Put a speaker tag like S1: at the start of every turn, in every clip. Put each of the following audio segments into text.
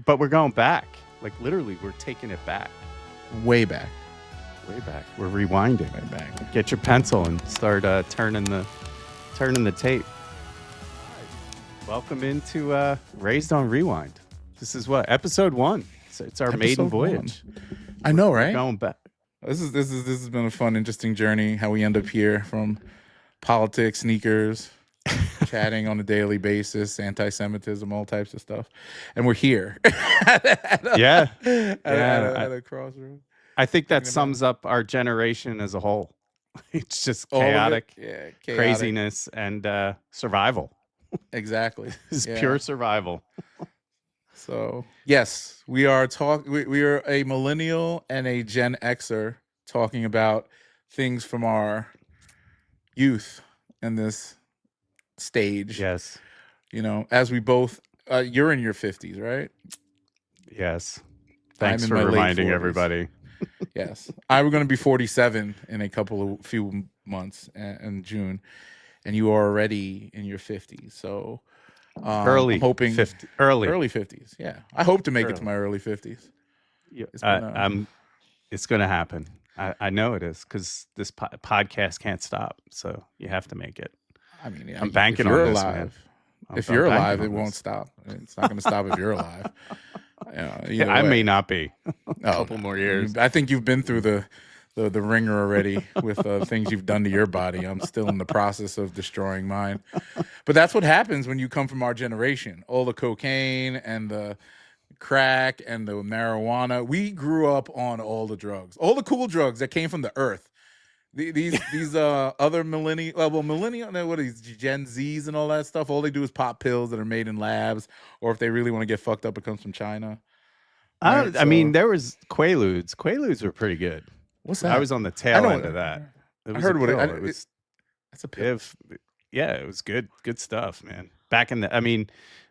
S1: but we're going back. Like literally, we're taking it back.
S2: Way back.
S1: Way back. We're rewinding.
S2: Way back.
S1: Get your pencil and start turning the tape. Welcome into Raised on Rewind. This is what, episode 1. It's our maiden voyage.
S2: I know, right?
S1: We're going back.
S2: This has been a fun, interesting journey. How we end up here from politics, sneakers, chatting on a daily basis, anti-Semitism, all types of stuff, and we're here. At a crossroad.
S1: I think that sums up our generation as a whole. It's just chaotic, craziness, and survival.
S2: Exactly,
S1: it's pure survival.
S2: So yes, we are we are a millennial and a Gen Xer talking about things from our youth in this stage.
S1: Yes,
S2: as we both. You're in your 50s, right?
S1: Yes. Thanks for reminding everybody.
S2: Yes, I'm going to be 47 in a few months in June, and you are already in your 50s. So
S1: early,
S2: I'm hoping
S1: 50,
S2: early 50s. Yeah, I hope to make it to my early 50s.
S1: It's going to happen. I know it is because this podcast can't stop. So you have to make it.
S2: I mean,
S1: I'm banking on this, man.
S2: If you're alive, it won't stop. It's not going to stop if you're alive.
S1: I may not be. A couple more years.
S2: I think you've been through the ringer already with things you've done to your body. I'm still in the process of destroying mine. But that's what happens when you come from our generation. All the cocaine and the crack and the marijuana. We grew up on all the drugs, all the cool drugs that came from the earth. These other millennial, what are these Gen Zs and all that stuff? All they do is pop pills that are made in labs, or if they really want to get fucked up, it comes from China.
S1: I mean, there was Quaaludes. Quaaludes were pretty good.
S2: What's that?
S1: I was on the tail end of that.
S2: I heard what it was. That's a pill.
S1: It was good stuff, man. Back in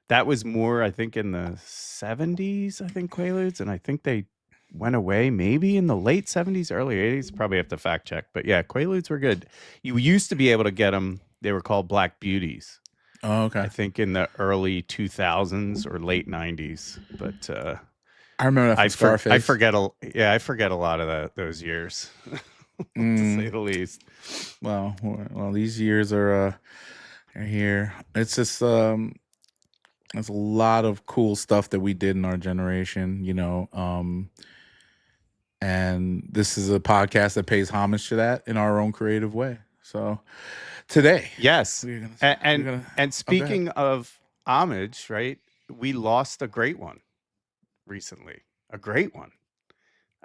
S1: that was more, I think, in the 70s. I think Quaaludes, and I think they went away maybe in the late 70s, early 80s. Probably have to fact check. But yeah, Quaaludes were good. You used to be able to get them. They were called Black Beauties.
S2: Oh, okay.
S1: I think in the early 2000s or late 90s. But
S2: I remember that from Scarface.
S1: I forget a lot of those years, to say the least.
S2: Well, these years are here. It's just there's a lot of cool stuff that we did in our generation, and this is a podcast that pays homage to that in our own creative way. So today,
S1: yes, and speaking of homage, right? We lost a great one recently, a great one,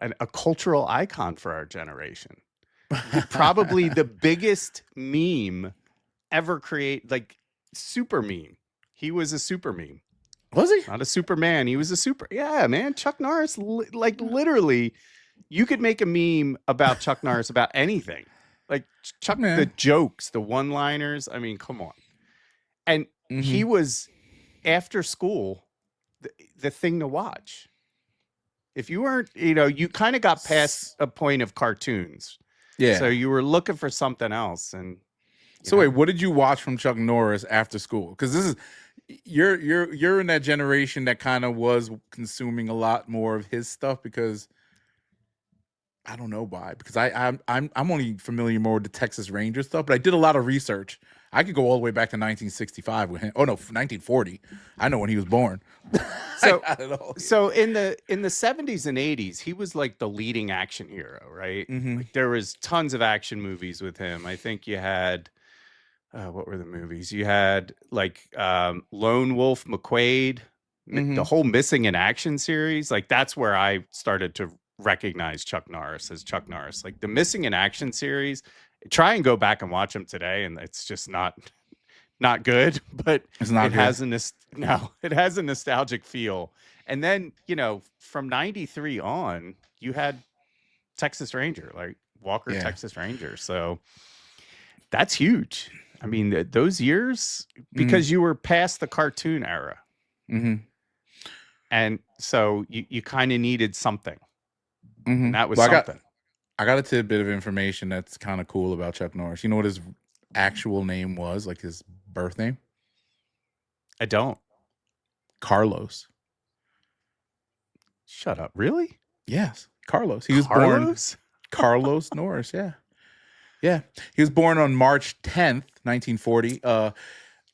S1: a cultural icon for our generation. Probably the biggest meme ever created, like super meme. He was a super meme.
S2: Was he?
S1: Not a Superman. He was a super. Yeah, man. Chuck Norris, literally, you could make a meme about Chuck Norris about anything. Like Chuck, the jokes, the one-liners. I mean, come on. And he was, after school, the thing to watch. If you weren't, you kind of got past a point of cartoons. Yeah. So you were looking for something else. And
S2: wait, what did you watch from Chuck Norris after school? Because this is you're in that generation that kind of was consuming a lot more of his stuff, because I don't know why. Because I'm only familiar more with the Texas Ranger stuff, but I did a lot of research. I could go all the way back to 1965 with him. Oh no, 1940. I know when he was born.
S1: So in the 70s and 80s, he was like the leading action hero, right? Mm-hmm. Like, there was tons of action movies with him. I think you had what were the movies? You had like Lone Wolf McQuade, the whole Missing in Action series. Like that's where I started to recognize Chuck Norris as Chuck Norris. Like the Missing in Action series. Try and go back and watch them today, and it's just not good. But it has a nostalgic feel. And then from '93 on, you had Texas Ranger, like Walker Texas Ranger. So that's huge. I mean, those years, because you were past the cartoon era, and so you kind of needed something. And that was something.
S2: I got a tidbit of information that's kind of cool about Chuck Norris. You know what his actual name was, like his birth name?
S1: I don't.
S2: Carlos.
S1: Shut up. Really?
S2: Yes. Carlos. He was
S1: Carlos?
S2: born Carlos Norris. Yeah. Yeah. He was born on March 10th, 1940,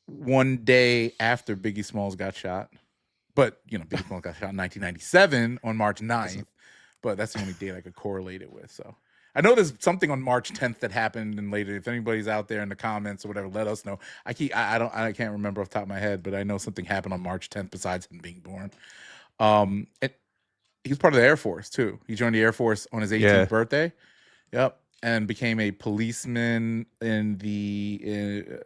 S2: one day after Biggie Smalls got shot. But, Biggie Smalls got shot in 1997 on March 9th. But that's the only date I could correlate it with. So I know there's something on March 10th that happened, and later, if anybody's out there in the comments or whatever, let us know. I can't remember off the top of my head, but I know something happened on March 10th besides him being born. He was part of the Air Force too. He joined the Air Force on his 18th birthday. Yep, and became a policeman in the.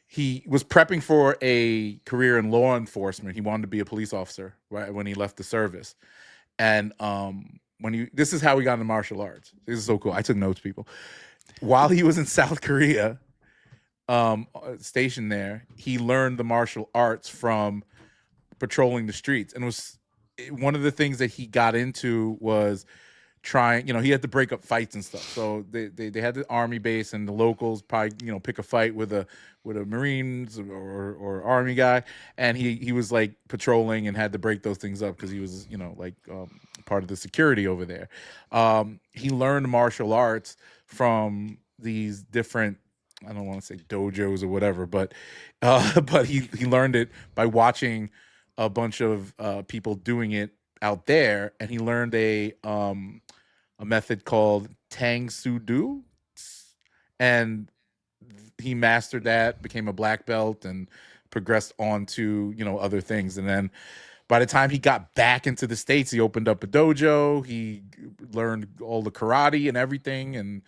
S2: He was prepping for a career in law enforcement. He wanted to be a police officer right when he left the service, and this is how he got into martial arts. This is so cool. I took notes, people. While he was in South Korea, stationed there, he learned the martial arts from patrolling the streets, and was one of the things that he got into was trying. He had to break up fights and stuff. So they had the army base, and the locals probably pick a fight with a Marines or army guy, and he was like patrolling and had to break those things up because he was part of the security over there. He learned martial arts from these different, I don't want to say dojos or whatever, but he learned it by watching a bunch of people doing it out there, and he learned a method called Tang Sudo, and he mastered that, became a black belt, and progressed on to other things. And then by the time he got back into the States, he opened up a dojo. He learned all the karate and everything, and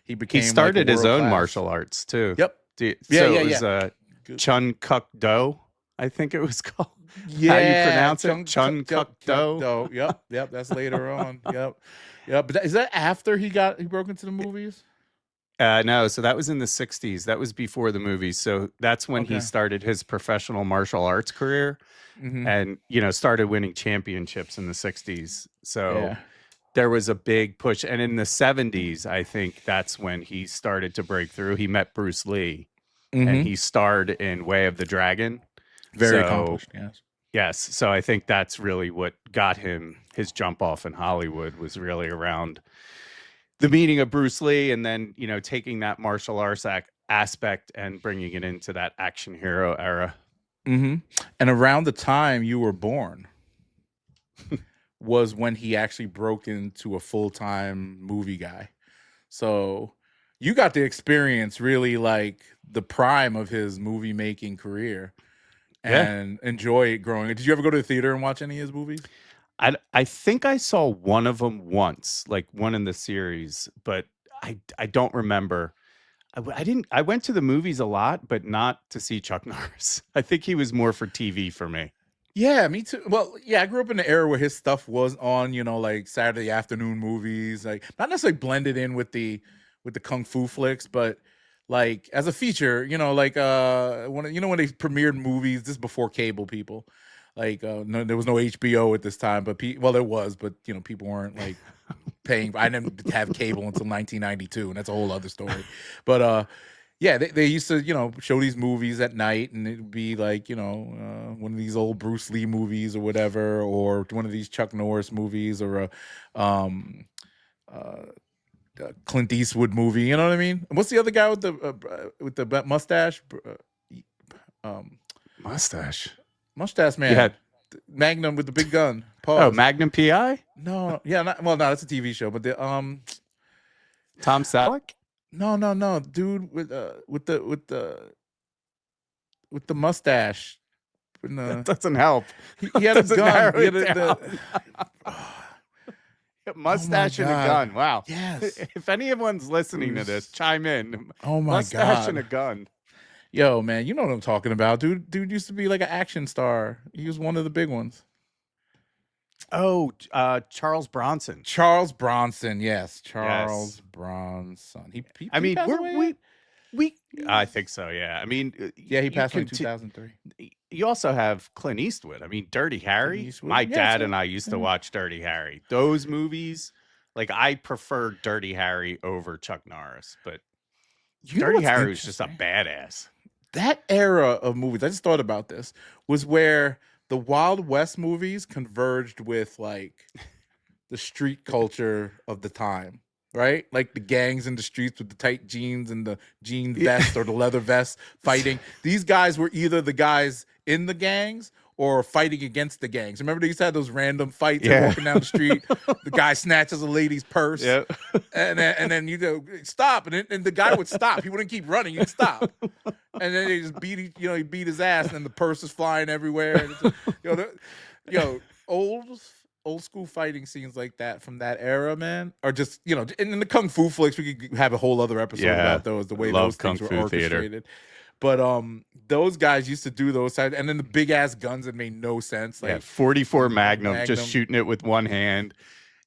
S2: he
S1: started his own martial arts too.
S2: Yep.
S1: It was Chun Kuk Do, I think it was called.
S2: Yeah,
S1: how you pronounce it? Chun Kuk Do.
S2: Yep. That's later on. Yep. But is that after he broke into the movies?
S1: No, so that was in the 60s. That was before the movies. So that's when he started his professional martial arts career, and started winning championships in the 60s. So there was a big push, and in the 70s, I think that's when he started to break through. He met Bruce Lee, and he starred in Way of the Dragon.
S2: Very accomplished, yes.
S1: Yes, so I think that's really what got him his jump off in Hollywood, was really around the meeting of Bruce Lee, and then taking that martial arts aspect and bringing it into that action hero era.
S2: And around the time you were born was when he actually broke into a full-time movie guy. So you got to experience really like the prime of his movie making career. And enjoy it growing. Did you ever go to the theater and watch any of his movies?
S1: I think I saw one of them once, like one in the series, but I don't remember. I went to the movies a lot, but not to see Chuck Norris. I think he was more for TV for me.
S2: Yeah, me too. Well, I grew up in the era where his stuff was on, like Saturday afternoon movies, like not necessarily blended in with the kung fu flicks, but like as a feature, when they premiered movies, this before cable, people, like there was no HBO at this time, but there was, but people weren't like paying. I didn't have cable until 1992, and that's a whole other story. But they used to show these movies at night, and it'd be like one of these old Bruce Lee movies or whatever, or one of these Chuck Norris movies, or Clint Eastwood movie, you know what I mean? What's the other guy with the mustache? Mustache man.
S1: Yeah.
S2: Magnum with the big gun. Pause.
S1: Oh, Magnum PI?
S2: No, no, that's a TV show. But the
S1: Tom Selleck?
S2: No, dude with the mustache.
S1: That doesn't help.
S2: He had a gun. He had
S1: mustache and a gun. Wow.
S2: Yes.
S1: If anyone's listening to this, chime in.
S2: Oh my
S1: mustache
S2: God.
S1: and a gun.
S2: Yo, man, you know what I'm talking about. Dude used to be like an action star. He was one of the big ones.
S1: Oh, Charles Bronson.
S2: Charles Bronson, yes. Charles Bronson. He passed away?
S1: I think so, yeah. I mean,
S2: he passed away in 2003.
S1: You also have Clint Eastwood. I mean, Dirty Harry. My dad and I used to watch Dirty Harry. Those movies, like I prefer Dirty Harry over Chuck Norris, but Dirty Harry was just a badass.
S2: That era of movies, I just thought about this, was where the Wild West movies converged with like the street culture of the time, right? Like the gangs in the streets with the tight jeans and the jean vest or the leather vest fighting. These guys were either the guys in the gangs or fighting against the gangs. Remember they used to have those random fights walking down the street. The guy snatches a lady's purse, and then you go stop, and the guy would stop. He wouldn't keep running. He'd stop, and then they just he beat his ass, and then the purse is flying everywhere. And old school fighting scenes like that from that era, man, are just and in the kung fu flicks we could have a whole other episode about those, the way those things were orchestrated. Theater. But those guys used to do those types, and then the big ass guns that made no sense. Like
S1: 44 Magnum, just shooting it with one hand.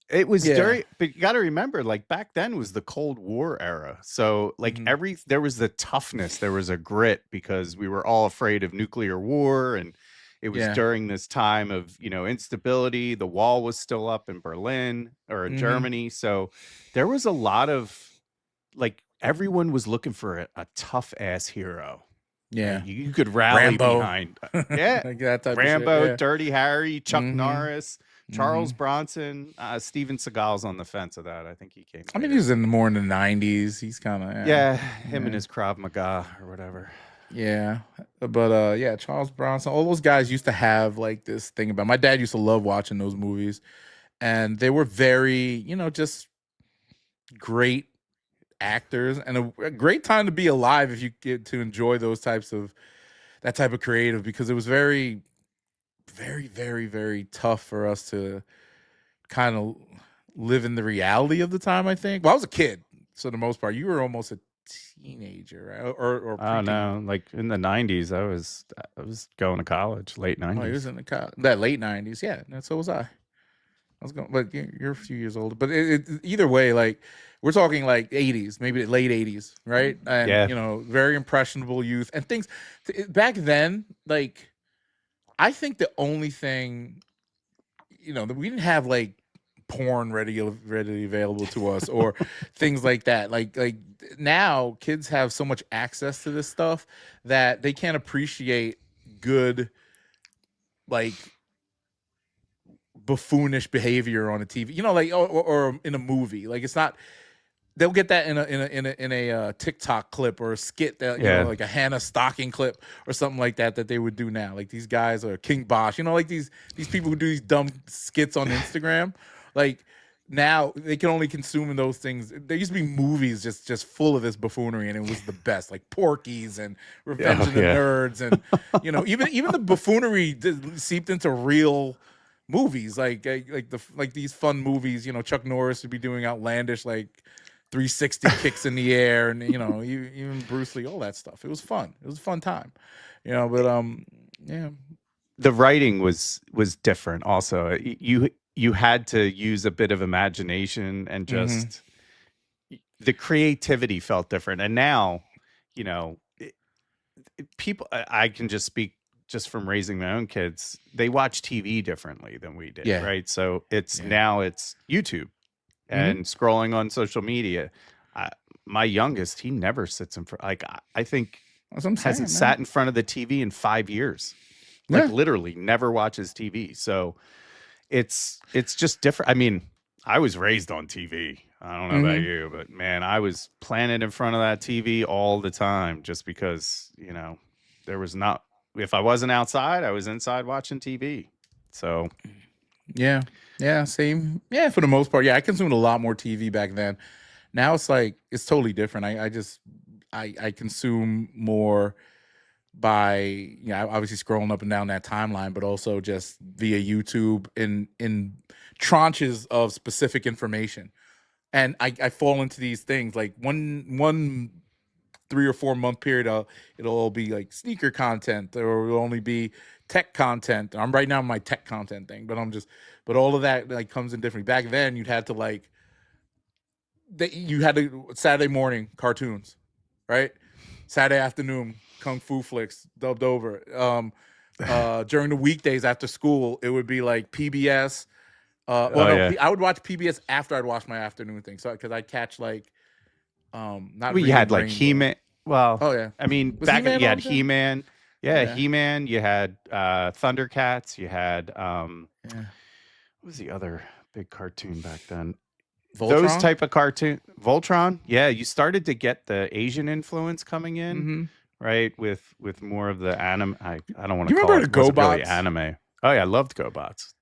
S1: It was during, but you got to remember, like back then was the Cold War era. So like there was the toughness, there was a grit because we were all afraid of nuclear war, and it was during this time of instability. The wall was still up in Berlin or in Germany, so there was a lot of like everyone was looking for a tough ass hero.
S2: Yeah,
S1: you could rally behind.
S2: Like that type
S1: Rambo,
S2: of shit,
S1: Dirty Harry, Chuck Norris, Charles Bronson, Steven Seagal's on the fence of that. I think he came.
S2: I mean, he was more in the '90s. He's kind of
S1: him and his Krav Maga or whatever.
S2: Yeah, but Charles Bronson, all those guys used to have like this thing about. My dad used to love watching those movies, and they were very, just great actors and a great time to be alive if you get to enjoy that type of creative, because it was very, very, very, very tough for us to kind of live in the reality of the time. I think. Well, I was a kid, so the most part, you were almost a teenager, right? Or
S1: I don't know, like in the 90s, I was going to college, late 90s.
S2: Oh, he was in that late 90s, yeah. And so was I was going, but you're a few years older. But either way, like we're talking like 80s, maybe late 80s, right? And very impressionable youth and things back then. Like I think the only thing, that we didn't have like porn readily available to us or things like that. Like now kids have so much access to this stuff that they can't appreciate good, like buffoonish behavior on a TV, like or in a movie. Like it's not. They'll get that in a TikTok clip or a skit that like a Hannah Stocking clip or something like that they would do now. Like these guys are King Bosch, like these people who do these dumb skits on Instagram. Like now they can only consume those things. There used to be movies just full of this buffoonery, and it was the best, like Porky's and Revenge of the Nerds, and even the buffoonery seeped into real movies, like these fun movies. Chuck Norris would be doing outlandish like 360 kicks in the air, and even Bruce Lee, all that stuff. It was fun. It was a fun time, but
S1: the writing was different. Also, you had to use a bit of imagination and just the creativity felt different. And now, people, I can just speak just from raising my own kids. They watch TV differently than we did, right? So now it's YouTube and scrolling on social media. My youngest, he never sits in front. Like I think hasn't sat in front of the TV in 5 years. Like literally never watches TV. So it's just different. I mean, I was raised on TV. I don't know about you, but man, I was planted in front of that TV all the time just because, there was not, if I wasn't outside, I was inside watching TV. So
S2: yeah, same. Yeah, for the most part. Yeah, I consumed a lot more TV back then. Now it's like, it's totally different. I consume more by obviously scrolling up and down that timeline, but also just via YouTube in tranches of specific information. And I fall into these things like one 3 or 4 month period. It'll all be like sneaker content, or it'll only be tech content. I'm right now in my tech content thing, but all of that like comes in differently. Back then you had to Saturday morning cartoons, right? Saturday afternoon kung fu flicks dubbed over. During the weekdays after school, it would be like PBS. I would watch PBS after I'd watch my afternoon thing, so because I'd catch like not.
S1: We had like He-Man. Well,
S2: oh yeah.
S1: I mean, back then you had He-Man. Yeah,
S2: Yeah.
S1: He-Man. You had Thundercats. You had
S2: Yeah.
S1: what was the other big cartoon back then? Those
S2: Voltron?
S1: type of cartoon, Voltron. Yeah, you started to get the Asian influence coming in,
S2: Mm-hmm.
S1: right? With more of the anime. I don't want
S2: You
S1: to call
S2: remember
S1: it.
S2: the
S1: Wasn't really
S2: GoBots?
S1: anime. Oh yeah, I loved GoBots.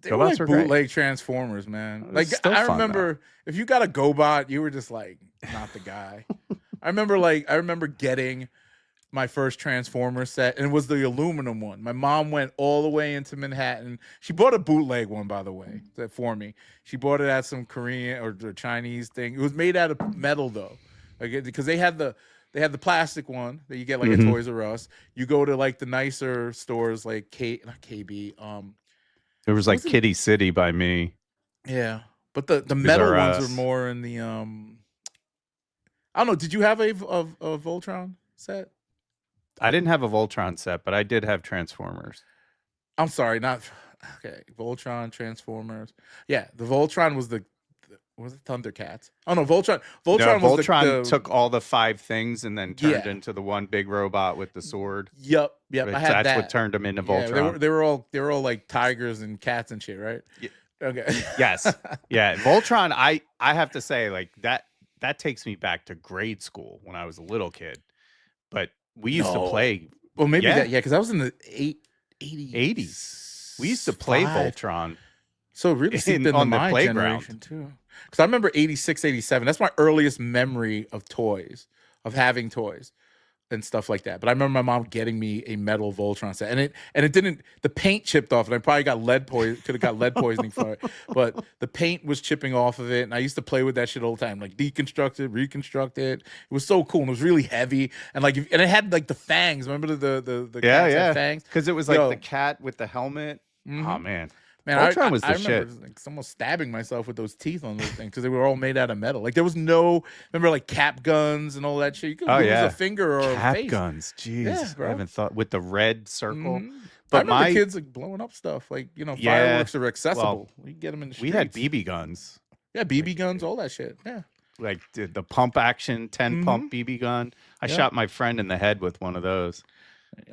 S2: They were
S1: GoBots
S2: like
S1: were great.
S2: bootleg Transformers, man.
S1: It was
S2: Like
S1: still
S2: I
S1: fun,
S2: remember if you got a GoBot, you were just like not the guy. I remember getting my first Transformer set, and it was the aluminum one. My mom went all the way into Manhattan. She bought a bootleg one, by the way, for me. She bought it at some Korean or Chinese thing. It was made out of metal though, like because they had the plastic one that you get like a Toys R Us. You go to like the nicer stores like not KB.
S1: It was like Kitty City by me.
S2: Yeah, but the metal ones are more in the I don't know. Did you have a Voltron set?
S1: I didn't have a Voltron set, but I did have Transformers.
S2: I'm sorry, not okay. Voltron, Transformers. Yeah, the Voltron was was it Thundercats? Oh no, Voltron.
S1: Voltron took all the 5 things and then turned into the one big robot with the sword.
S2: Yep.
S1: Right?
S2: I had
S1: That's what turned them into Voltron.
S2: Yeah, they were all like tigers and cats and shit, right?
S1: Yeah.
S2: Okay.
S1: Yes. Yeah. Voltron. I have to say, like that takes me back to grade school when I was a little kid. But we used to play.
S2: Well, maybe because I was in the 80s.
S1: We used to play Voltron.
S2: So it really seeped into my generation too. Because I remember 86, 87. That's my earliest memory of toys, of having toys and stuff like that. But I remember my mom getting me a metal Voltron set, and it didn't. The paint chipped off, and I probably got could have got lead poisoning for it. But the paint was chipping off of it, and I used to play with that shit all the time, like deconstruct it, reconstruct it. It was so cool, and it was really heavy, and like and it had like the fangs. Remember the cats had fangs?
S1: Because it was like the cat with the helmet. Mm-hmm. Oh man.
S2: Man, Voltron was the shit. I remember like almost stabbing myself with those teeth on those things because they were all made out of metal. Like there was remember like cap guns and all that shit. You could lose a finger or
S1: cap
S2: a face.
S1: Guns. Jeez, I haven't thought with the red circle.
S2: Mm-hmm. But I remember kids like blowing up stuff. Like fireworks are accessible. We get them in the streets.
S1: We had BB guns.
S2: Yeah, BB guns, all that shit. Yeah,
S1: like the pump action 10 pump BB gun. I shot my friend in the head with one of those.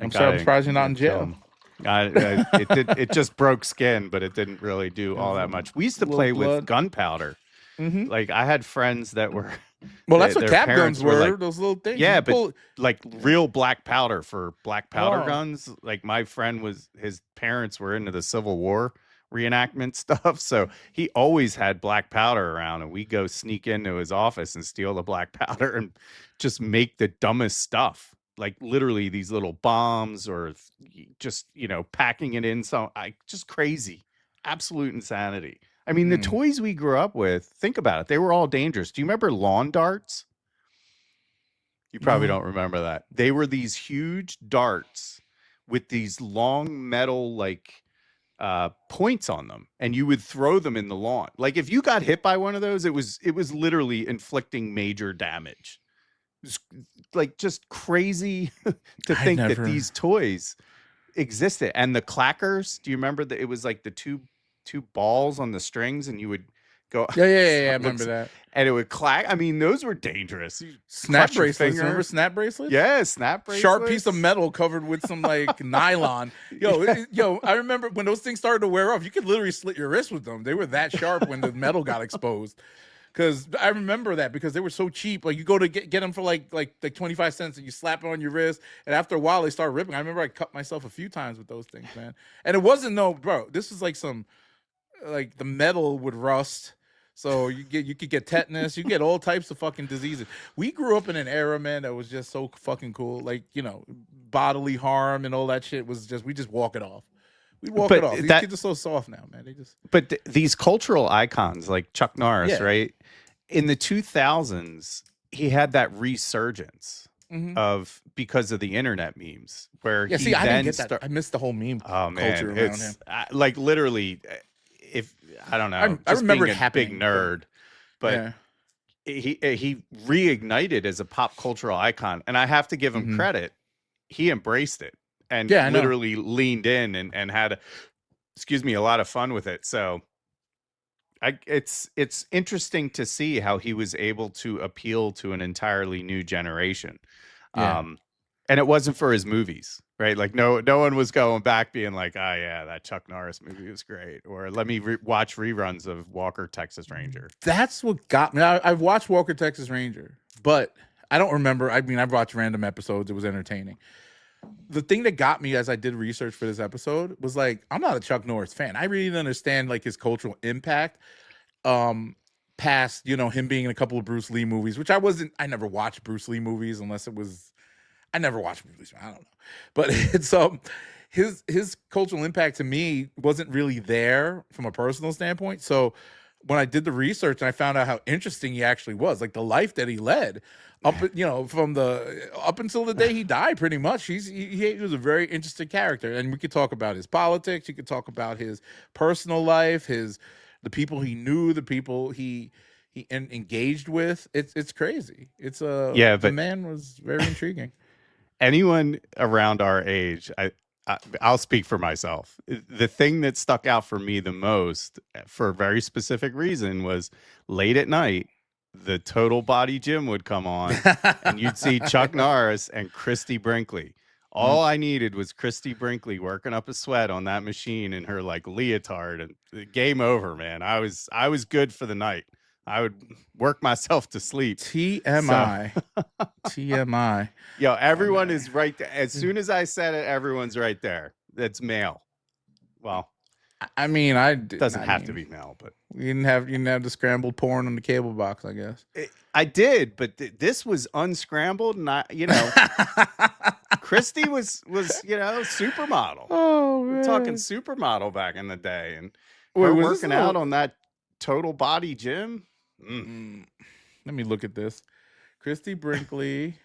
S2: I'm surprised you're not in jail.
S1: It just broke skin, but it didn't really do all that much. We used to play with gunpowder. Mm-hmm. Like I had friends that were
S2: that's what cap guns were, like, those little things.
S1: Yeah, but like real black powder for black powder guns. Like my friend his parents were into the Civil War reenactment stuff, so he always had black powder around, and we go sneak into his office and steal the black powder and just make the dumbest stuff. Like literally these little bombs or just, packing it in. Just crazy, absolute insanity. I mean, the toys we grew up with, think about it. They were all dangerous. Do you remember lawn darts? You probably don't remember that. They were these huge darts with these long metal, points on them, and you would throw them in the lawn. Like if you got hit by one of those, it was literally inflicting major damage. Like just crazy to think that these toys existed. And the clackers, do you remember that it was like the two balls on the strings, and you would go
S2: yeah I remember that,
S1: and it would clack. I mean, those were dangerous.
S2: Snap bracelets, remember snap bracelets?
S1: Yeah, snap bracelets.
S2: Sharp piece of metal covered with some like nylon. Yo, I remember when those things started to wear off, you could literally slit your wrist with them. They were that sharp when the metal got exposed. Because I remember that because they were so cheap. Like you go to get them for like 25 cents, and you slap it on your wrist, and after a while they start ripping. I remember I cut myself a few times with those things, man. And it wasn't bro. This is like the metal would rust, so you could get tetanus. You get all types of fucking diseases. We grew up in an era, man, that was just so fucking cool. Like bodily harm and all that shit was we just walk it off. We walk it off. These kids are so soft now, man. They just.
S1: But these cultural icons like Chuck Norris, right? In the 2000s, he had that resurgence because of the internet memes, where I didn't get that.
S2: I missed the whole meme culture around him.
S1: Like literally, if I don't know,
S2: I remember
S1: being a big nerd, but he reignited as a pop cultural icon, and I have to give him credit. He embraced it. And literally leaned in and had, a lot of fun with it. So it's interesting to see how he was able to appeal to an entirely new generation.
S2: Yeah.
S1: And it wasn't for his movies, right? Like no one was going back being like, oh yeah, that Chuck Norris movie was great, or let me watch reruns of Walker Texas Ranger.
S2: That's what got me. I've watched Walker Texas Ranger, but I don't remember. I mean, I've watched random episodes. It was entertaining. The thing that got me as I did research for this episode was like, I'm not a Chuck Norris fan. I really didn't understand like his cultural impact. Past, him being in a couple of Bruce Lee movies, which I never watched Bruce Lee movies unless it was. I never watched movies. I don't know, but it's his cultural impact to me wasn't really there from a personal standpoint. So when I did the research and I found out how interesting he actually was, like the life that he led up, from up until the day he died, pretty much, he was a very interesting character. And we could talk about his politics. You could talk about his personal life, the people he knew, the people he engaged with. It's crazy. But the man was very intriguing.
S1: Anyone around our age, I'll speak for myself. The thing that stuck out for me the most, for a very specific reason, was late at night, the Total Body Gym would come on, and you'd see Chuck Norris and Christie Brinkley. All I needed was Christie Brinkley working up a sweat on that machine in her like leotard, and game over, man. I was good for the night. I would work myself to sleep.
S2: TMI. TMI.
S1: Yo, everyone is right there. As soon as I said it, everyone's right there. That's male. Well,
S2: I mean,
S1: doesn't have to be male, but
S2: you didn't have the scrambled porn on the cable box, I guess.
S1: I did, but this was unscrambled, and Christie was supermodel.
S2: Oh man,
S1: we're talking supermodel back in the day, and we're working out on that Total Body Gym.
S2: Let me look at this. Christie Brinkley.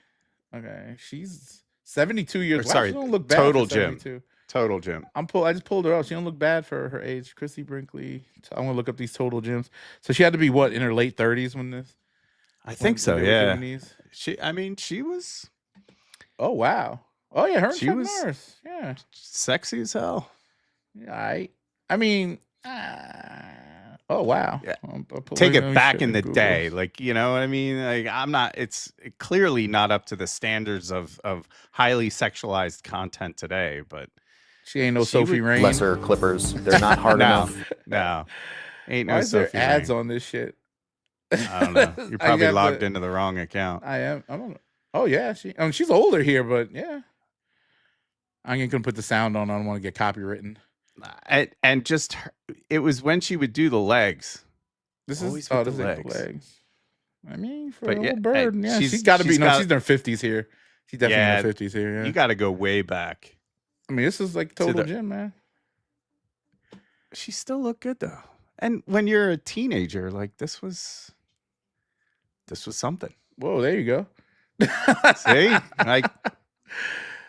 S2: Okay, she's 72 years old.
S1: Sorry,
S2: she don't look bad.
S1: Total
S2: for
S1: Gym.
S2: 72.
S1: Total Gym.
S2: I just pulled her up. She don't look bad for her age. Christie Brinkley. I'm gonna look up these Total Gyms. So she had to be what, in her late 30s when this?
S1: I think so. Yeah. She was.
S2: Oh wow. Oh yeah, her and Chuck Norris. Yeah.
S1: Sexy as hell.
S2: Yeah. I mean. Oh wow!
S1: Yeah. Take it back in the day, like what I mean. Like it's clearly not up to the standards of highly sexualized content today. But
S2: she ain't no Sophie Rain.
S3: Lesser clippers, they're not hard enough.
S1: No, ain't no
S2: Why is there
S1: Sophie
S2: ads
S1: Rain
S2: on this shit?
S1: I don't know. You're probably logged into the wrong account.
S2: I am. I don't know. Oh yeah, she's older here, but yeah. I ain't gonna put the sound on. I don't want to get copywritten.
S1: And just it was when she would do the legs.
S2: This is the legs. I mean, for a little bird, yeah, she's
S1: got to be.
S2: She's in her 50s here. She's definitely in her 50s here. Yeah.
S1: You got to go way back.
S2: I mean, this is like Total Gym, man.
S1: She still looked good though. And when you're a teenager, like this was something.
S2: Whoa, there you go.
S1: See, like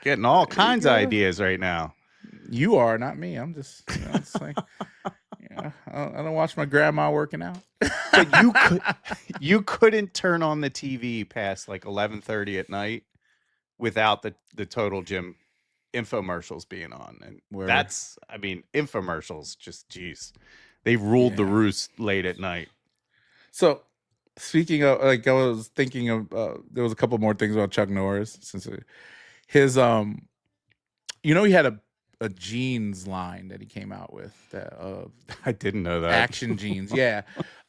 S1: getting all kinds of ideas right now.
S2: You are, not me. I'm just, it's like, I don't watch my grandma working out.
S1: But you couldn't turn on the TV past like 11:30 at night without the Total Gym infomercials being on, and infomercials just, geez, they ruled the roost late at night.
S2: So, speaking of, like, I was thinking of, there was a couple more things about Chuck Norris since his he had a jeans line that he came out with that
S1: I didn't know that.
S2: Action Jeans. Yeah.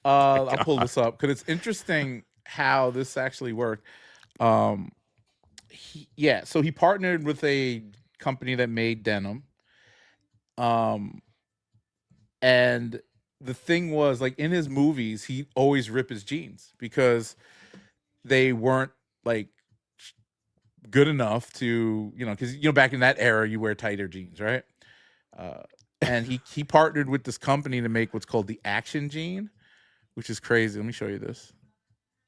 S2: I'll pull this up because it's interesting how this actually worked. So he partnered with a company that made denim. And the thing was, like, in his movies, he always rip his jeans because they weren't like good enough to, because back in that era you wear tighter jeans, right? And he partnered with this company to make what's called the Action Jean, which is crazy. Let me show you this.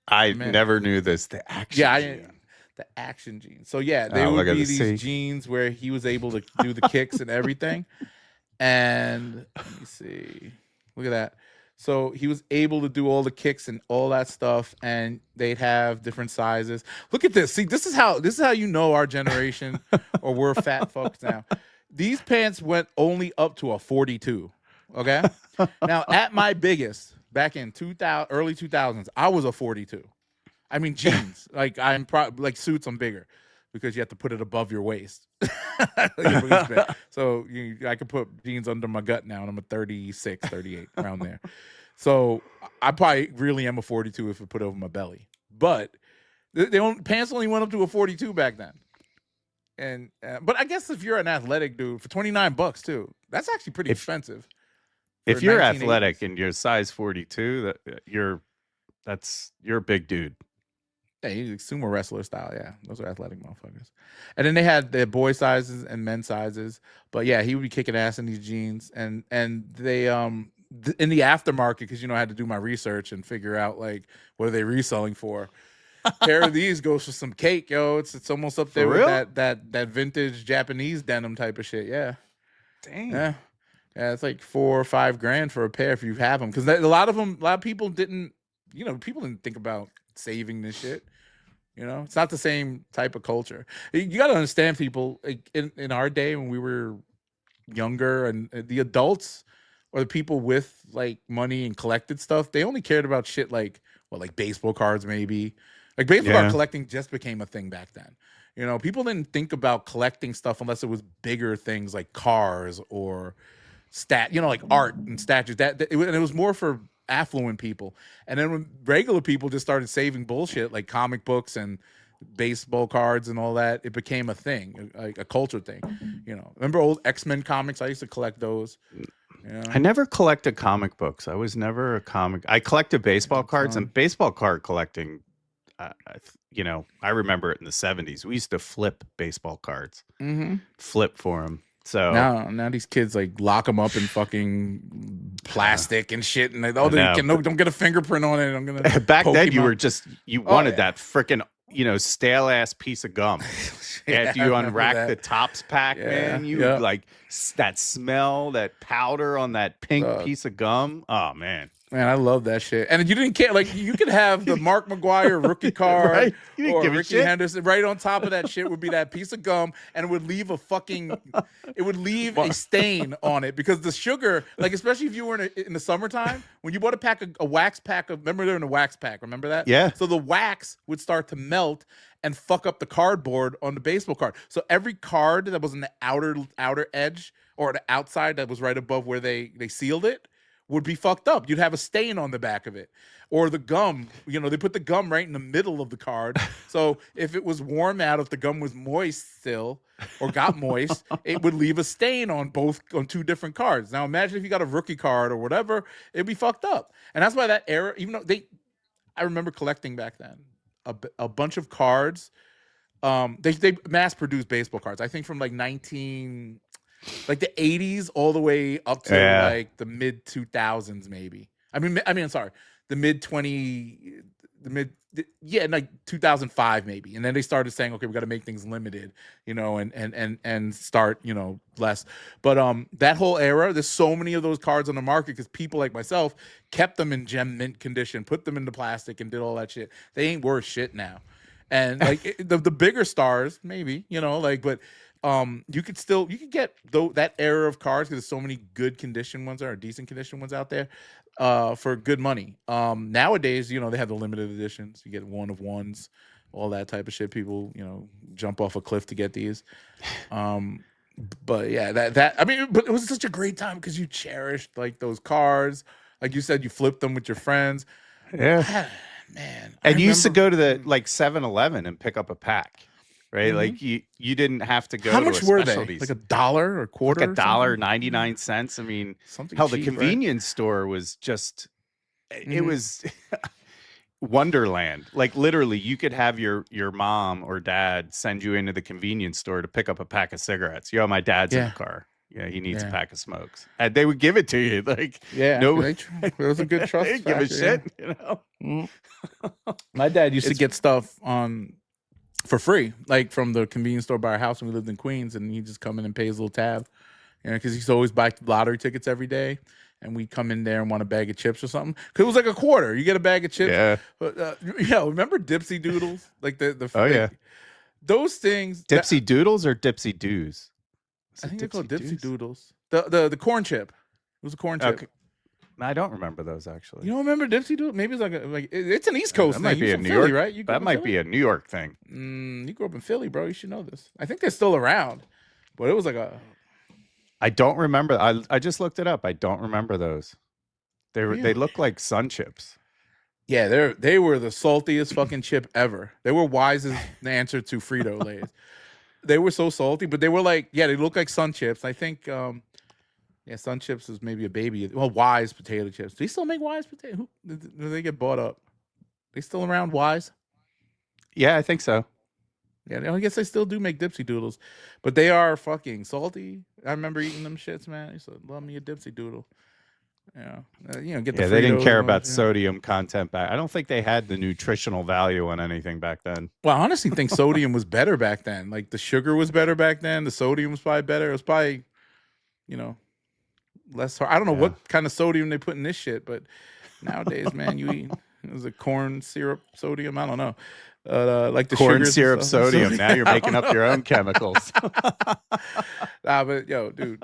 S1: I never knew this. The Action Jean.
S2: The Action Jean. So yeah, they would be these jeans where he was able to do the kicks and everything. And let me see. Look at that. So he was able to do all the kicks and all that stuff, and they'd have different sizes. Look at this. See, this is how our generation, or we're fat fucks now. These pants went only up to a 42. Okay. Now at my biggest back in early 2000s, I was a 42. I mean jeans. Like like suits, I'm bigger. because you have to put it above your waist. So I can put jeans under my gut now, and I'm a 36, 38 around there. So I probably really am a 42 if I put it over my belly. But pants only went up to a 42 back then. And but I guess if you're an athletic dude for $29 too, that's actually pretty expensive.
S1: If you're athletic and you're size 42, you're a big dude.
S2: Yeah, he's sumo wrestler style. Yeah, those are athletic motherfuckers. And then they had their boy sizes and men's sizes. But yeah, he would be kicking ass in these jeans. And they in the aftermarket, because I had to do my research and figure out like what are they reselling for. A pair of these goes for some cake, yo. It's almost up there with that vintage Japanese denim type of shit. Yeah.
S1: Dang.
S2: Yeah. Yeah, it's like $4,000 or $5,000 for a pair if you have them. Because a lot of people didn't, people didn't think about saving this shit. It's not the same type of culture. You got to understand, people, like in our day when we were younger, and the adults or the people with like money and collected stuff, they only cared about shit like baseball cards, maybe. Like baseball card collecting just became a thing back then. People didn't think about collecting stuff unless it was bigger things like cars or like art and statues. And it was more for affluent people. And then when regular people just started saving bullshit like comic books and baseball cards and all that, it became a thing, like a culture thing. Remember old X-Men comics? I used to collect those.
S1: I never collected comic books. I was never a comic. I collected baseball cards, and baseball card collecting. I remember it in the 70s. We used to flip baseball cards, flip for them. So
S2: now these kids like lock them up in fucking plastic and shit, and don't get a fingerprint on it. I'm gonna
S1: back then you wanted that freaking stale ass piece of gum. After you unrack the Tops pack, man, like that smell, that powder on that pink piece of gum. Oh man.
S2: Man, I love that shit. And you didn't care. Like, you could have the Mark McGwire rookie card
S1: right?
S2: or Ricky Henderson. Right on top of that shit would be that piece of gum, and it would leave a stain on it, because the sugar, like, especially if you were in the summertime, when you bought a wax pack of, remember they're in a wax pack, remember that?
S1: Yeah.
S2: So the wax would start to melt and fuck up the cardboard on the baseball card. So every card that was in the outer edge or the outside that was right above where they sealed it would be fucked up. You'd have a stain on the back of it. Or the gum, they put the gum right in the middle of the card. So if it was warm out, if the gum was moist still or got moist, it would leave a stain on two different cards. Now imagine if you got a rookie card or whatever, it'd be fucked up. And that's why that era, even though I remember collecting back then a bunch of cards. They mass produced baseball cards. I think from like the 80s all the way up to like the mid 2000s, maybe. Sorry, like 2005 maybe. And then they started saying, okay, we got to make things limited, and start, less. But that whole era, there's so many of those cards on the market because people like myself kept them in gem mint condition, put them into plastic, and did all that shit. They ain't worth shit now. And like the bigger stars, maybe, but. You could get that era of cards, because there's so many good condition ones or decent condition ones out there for good money. Nowadays, they have the limited editions. You get one of ones, all that type of shit. People, jump off a cliff to get these. But yeah, but it was such a great time because you cherished like those cards. Like you said, you flipped them with your friends.
S1: Yeah,
S2: man.
S1: And you used to go to the like 7-Eleven and pick up a pack. Right, like you didn't have to go.
S2: How
S1: to
S2: much
S1: a
S2: were they?
S1: specialties.
S2: Like $1 or a quarter?
S1: Like $1.99. I mean,
S2: something
S1: hell,
S2: cheap,
S1: the convenience store was just. It was wonderland. Like literally, you could have your mom or dad send you into the convenience store to pick up a pack of cigarettes. My dad's in the car. Yeah, he needs a pack of smokes, and they would give it to you. Like,
S2: it was a good trust.
S1: They didn't give a shit.
S2: My dad used to get stuff for free, like from the convenience store by our house when we lived in Queens, and he'd just come in and pay his little tab, because he used to always buy lottery tickets every day, and we'd come in there and want a bag of chips or something, because it was like a quarter. You get a bag of chips.
S1: Yeah.
S2: But, remember Dipsy Doodles? Like those things.
S1: Dipsy Doodles or Dipsy Doos?
S2: I think they're called Dipsy Doodles. The corn chip. It was a corn chip.
S1: Okay. I don't remember those actually.
S2: You don't remember Dipsy Doodle? Maybe it's it's an East Coast
S1: that
S2: thing.
S1: might be
S2: You're
S1: a
S2: from
S1: New
S2: Philly,
S1: York,
S2: right?
S1: that might be a New York thing.
S2: You grew up in Philly, bro. You should know this. I think they're still around, but it was like a.
S1: I don't remember. I just looked it up. I don't remember those. They look like Sun Chips.
S2: Yeah, they were the saltiest fucking chip ever. They were Wise as the answer to Frito Lays. They were so salty, but they were like, they look like Sun Chips. I think, Sun Chips is maybe a baby. Well, Wise potato chips. Do they still make Wise potato? Do they get bought up? They still around, Wise?
S1: Yeah, I think so.
S2: Yeah, I guess they still do make Dipsy Doodles, but they are fucking salty. I remember eating them shits, man. I used to love me a Dipsy Doodle. Get the
S1: they didn't care
S2: Fritos
S1: about sodium content back. I don't think they had the nutritional value on anything back then.
S2: Well, I honestly think sodium was better back then. Like the sugar was better back then. The sodium was probably better. It was probably, less hard. I don't know what kind of sodium they put in this shit, but nowadays, man, you eat is it corn syrup sodium? I don't know. Like the
S1: corn
S2: sugars
S1: syrup sodium. Now you're making up your own chemicals.
S2: But dude,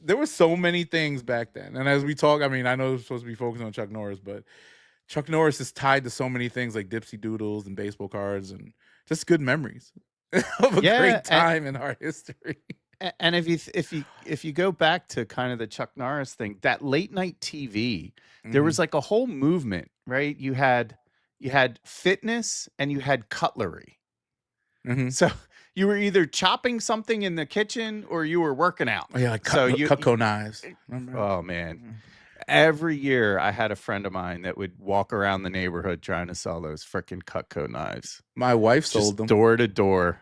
S2: there were so many things back then. And as we talk, I mean, I know we're supposed to be focusing on Chuck Norris, but Chuck Norris is tied to so many things like Dipsy Doodles and baseball cards and just good memories of a great time in our history.
S1: And if you go back to kind of the Chuck Norris thing, that late night TV, there was like a whole movement, right? You had fitness and you had cutlery. So you were either chopping something in the kitchen or you were working out.
S2: Oh, yeah, like Cutco knives.
S1: Oh man. Every year I had a friend of mine that would walk around the neighborhood trying to sell those freaking Cutco knives.
S2: My wife sold them.
S1: Door to door.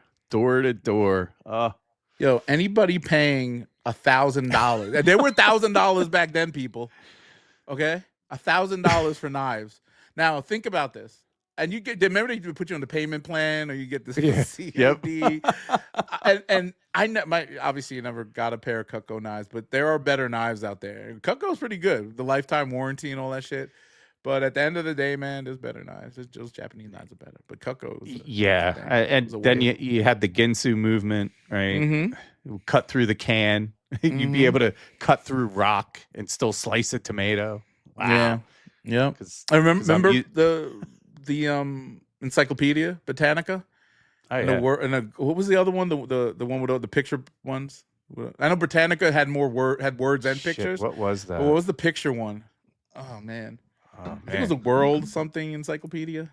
S2: Yo, anybody paying $1,000. They were $1,000 back then, people. Okay? $1,000 for knives. Now think about this. And remember they put you on the payment plan, or you get this COD. and obviously you never got a pair of Cutco knives, but there are better knives out there. Cutco's pretty good, the lifetime warranty and all that shit. But at the end of the day, man, there's better knives. Those Japanese knives are better. But Cutco
S1: and then you had the Ginsu movement, right? Cut through the can. You'd be able to cut through rock and still slice a tomato. Wow.
S2: Yeah. I remember the Encyclopedia Britannica. What was the other one? The one with all the picture ones. I know Britannica had words and pictures.
S1: What was that?
S2: What was the picture one? Oh man. I think it was a World something Encyclopedia.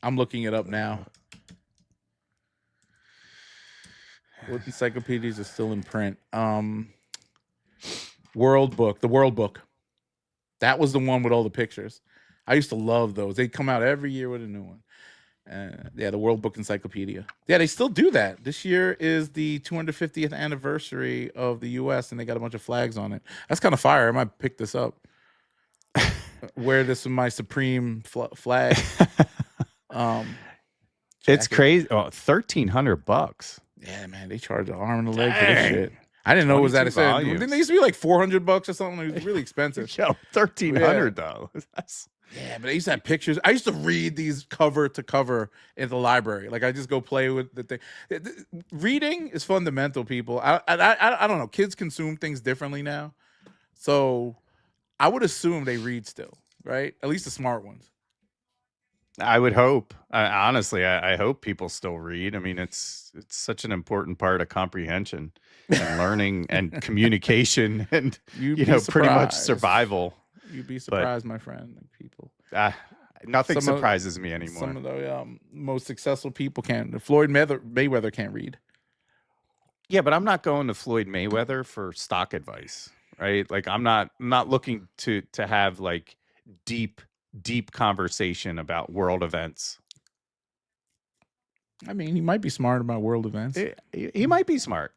S2: I'm looking it up now. What encyclopedias are still in print? World Book. The World Book. That was the one with all the pictures. I used to love those. They'd come out every year with a new one. The World Book Encyclopedia. Yeah, they still do that. This year is the 250th anniversary of the U.S., and they got a bunch of flags on it. That's kind of fire. I might pick this up. Wear this with my Supreme flag.
S1: It's crazy. Oh, $1,300.
S2: Yeah, man, they charge an arm and a leg for this shit. I didn't know it was that expensive. Didn't they used to be like $400 or something? It was really expensive.
S1: Yo, $1,300 though.
S2: Yeah, but they used to have pictures. I used to read these cover to cover in the library. Like I just go play with the thing. Reading is fundamental, people. I don't know. Kids consume things differently now, so I would assume they read still, right? At least the smart ones.
S1: I would hope. Honestly, I hope people still read. I mean, it's such an important part of comprehension and learning and communication and pretty much survival.
S2: You'd be surprised, my friend. People.
S1: Nothing surprises me anymore.
S2: Some of the most successful people can't. Floyd Mayweather can't read.
S1: Yeah, but I'm not going to Floyd Mayweather for stock advice, right? Like I'm not looking to have like deep conversation about world events.
S2: I mean, he might be smart about world events.
S1: He might be smart.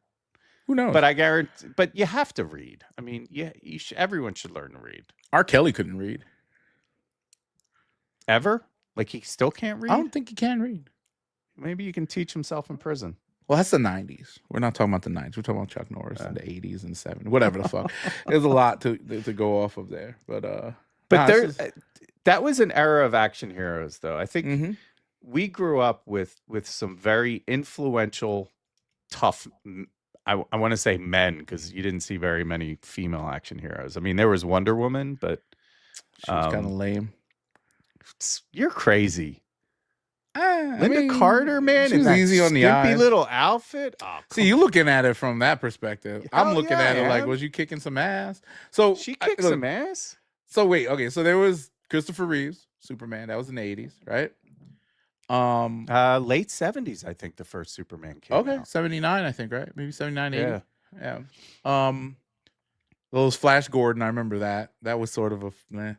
S2: Who knows?
S1: But I guarantee. But you have to read. I mean, everyone should learn to read.
S2: R. Kelly couldn't read.
S1: Ever? Like he still can't read?
S2: I don't think he can read.
S1: Maybe you can teach himself in prison.
S2: Well, that's the 90s. We're not talking about the 90s. We're talking about Chuck Norris in the 80s and 70s. Whatever the fuck. There's a lot to go off of there. But
S1: that was an era of action heroes, though. I think we grew up with some very influential, tough I want to say men, because you didn't see very many female action heroes. I mean, there was Wonder Woman, but
S2: she was kind of lame.
S1: You're crazy.
S2: I
S1: Linda
S2: mean,
S1: Carter, man,
S2: she was
S1: in that
S2: easy on the
S1: skimpy
S2: eyes.
S1: little outfit. Oh,
S2: See, you looking at it from that perspective. I'm looking at it like,
S1: man.
S2: was you kicking some ass? So
S1: She kicked some ass.
S2: So wait, okay. So there was Christopher Reeves, Superman. That was in the 80s, right?
S1: Late 70s, I think the first Superman came out.
S2: 79, I think, right? Maybe 79, 80.
S1: Yeah.
S2: Those Flash Gordon, I remember that. That was sort of a meh.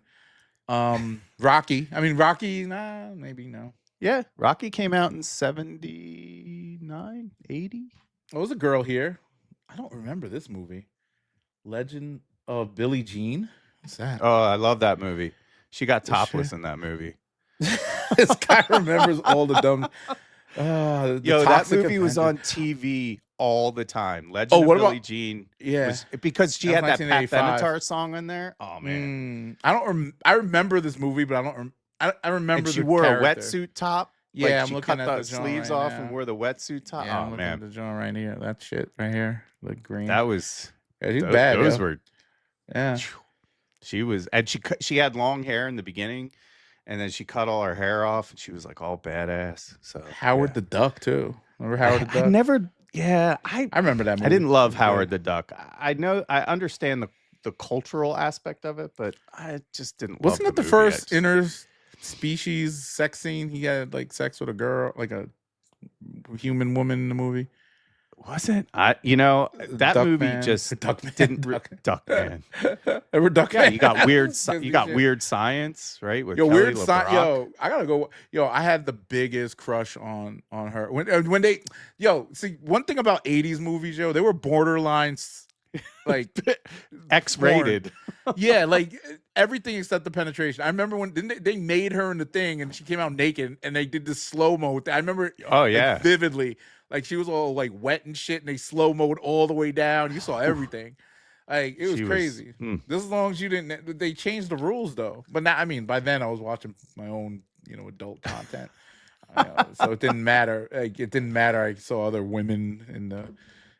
S2: Rocky. I mean, Rocky, nah, maybe no.
S1: Yeah, Rocky came out in 79, 80.
S2: Oh, there was a girl here. I don't remember this movie. Legend of Billie Jean. What's that?
S1: Oh, I love that movie. She got topless in that movie.
S2: This guy remembers all the dumb.
S1: That movie was on TV all the time. Legend of Billie Jean.
S2: Yeah,
S1: because she had that Pat
S2: 1985.
S1: Benatar song in there. Oh man,
S2: I remember this movie, but I don't. I remember.
S1: And she
S2: the
S1: wore
S2: character.
S1: a wetsuit top.
S2: Yeah,
S1: like
S2: I'm
S1: she
S2: looking
S1: cut
S2: at
S1: the
S2: the joint
S1: sleeves
S2: right
S1: off
S2: now.
S1: and wore the wetsuit top.
S2: Yeah,
S1: Oh
S2: I'm looking
S1: man,
S2: at the joint right here. That shit right here, the green.
S1: that was.
S2: Yeah, she's bad.
S1: Those
S2: yo.
S1: were.
S2: Yeah.
S1: She was, and she had long hair in the beginning, and then she cut all her hair off, and she was like all badass. So
S2: Howard the Duck too. Remember Howard the Duck?
S1: I never. Yeah, I
S2: remember that movie.
S1: I didn't love Howard the Duck. I know, I understand the cultural aspect of it, but I just didn't.
S2: Wasn't
S1: love
S2: it the
S1: movie.
S2: first interspecies sex scene? He had like sex with a girl, like a human woman in the movie.
S1: Was it? That
S2: Duck
S1: movie
S2: Man.
S1: just
S2: Duck Man.
S1: didn't. Duck Man. Yeah, you got weird. You got Weird Science, right? With Kelly
S2: Weird
S1: LeBrock.
S2: Science. Yo, I gotta go. Yo, I had the biggest crush on her when they. Yo, see, one thing about '80s movies, yo, they were borderline like
S1: X-rated.
S2: Yeah, like everything except the penetration. I remember when they made her in the thing and she came out naked and they did this slow mo. I remember.
S1: Oh yeah,
S2: vividly. Like she was all like wet and shit, and they slow mode all the way down. You saw everything. Like it was crazy. This as long as you didn't. They changed the rules though. But now, I mean, by then I was watching my own, adult content. So it didn't matter. Like it didn't matter. I saw other women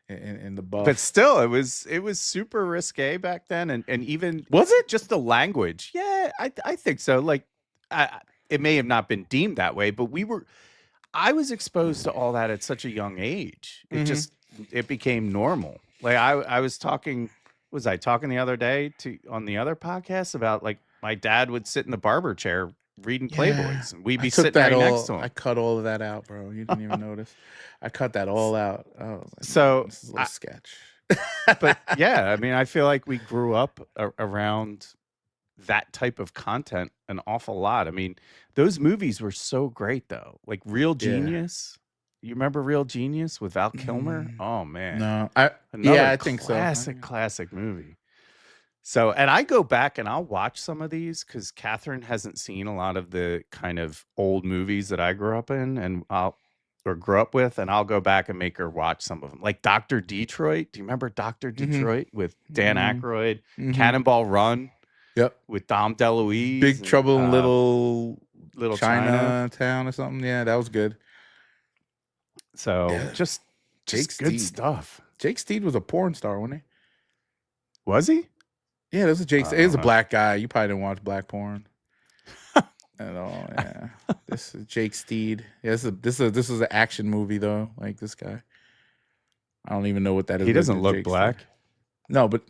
S2: in the buff.
S1: But still, it was super risque back then, and even
S2: was it
S1: just the language? Yeah, I think so. Like, it may have not been deemed that way, but I was exposed to all that at such a young age. It became normal. Like I was talking the other day on the other podcast about like my dad would sit in the barber chair reading Playboys, and we'd be sitting right next to him.
S2: I cut all of that out, bro. You didn't even notice. I cut that all out. Oh, like,
S1: so
S2: this is a little sketch.
S1: But yeah, I mean, I feel like we grew up around that type of content an awful lot. I mean, those movies were so great though. Like Real Genius. You remember Real Genius with Val Kilmer? Oh man.
S2: No.
S1: I
S2: think so.
S1: Classic movie. So, and I go back and I'll watch some of these because Catherine hasn't seen a lot of the kind of old movies that I grew up in and grew up with, and I'll go back and make her watch some of them. Like Dr. Detroit. Do you remember Dr. Detroit with Dan Aykroyd? Cannonball Run.
S2: Yep.
S1: With Dom DeLuise.
S2: Big Trouble in Little
S1: Chinatown
S2: or something. Yeah, that was good.
S1: So just good
S2: Steed.
S1: stuff.
S2: Jake Steed was a porn star, wasn't he?
S1: Was he?
S2: Yeah, this is Jake. He was a black guy. You probably didn't watch black porn at all. Yeah, this is Jake Steed. Yeah, this is an action movie though. Like this guy, I don't even know what that is.
S1: He doesn't look
S2: Jake
S1: black.
S2: Steed. No, but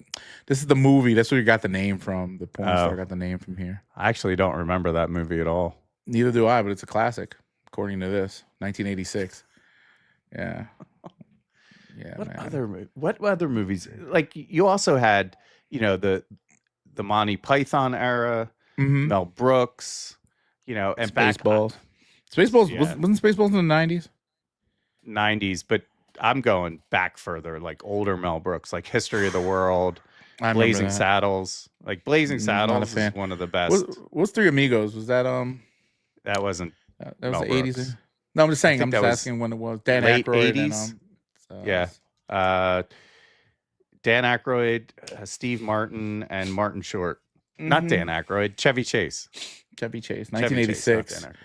S2: this is the movie. That's where you got the name from. The porn star got the name from here.
S1: I actually don't remember that movie at all.
S2: Neither do I, but it's a classic according to this. 1986. Yeah. Yeah.
S1: What other movies? Like you also had, the Monty Python era, Mel Brooks, and
S2: Spaceballs. Spaceballs wasn't Spaceballs in the 90s?
S1: 90s, but I'm going back further, like older Mel Brooks, like History of the World, Blazing Saddles. Like Blazing Saddles is one of the best.
S2: What's Three Amigos? Was that
S1: That wasn't
S2: that was
S1: Mel
S2: the
S1: Brooks.
S2: 80s? No, I'm just saying. I'm just
S1: was
S2: asking when it was. Dan
S1: late
S2: Aykroyd
S1: 80s.
S2: And,
S1: Yeah. Dan Aykroyd, Steve Martin, and Martin Short. Not Dan Aykroyd, Chevy Chase.
S2: Chevy Chase,
S1: Chevy
S2: 1986.
S1: Chase, not Dan Aykroyd.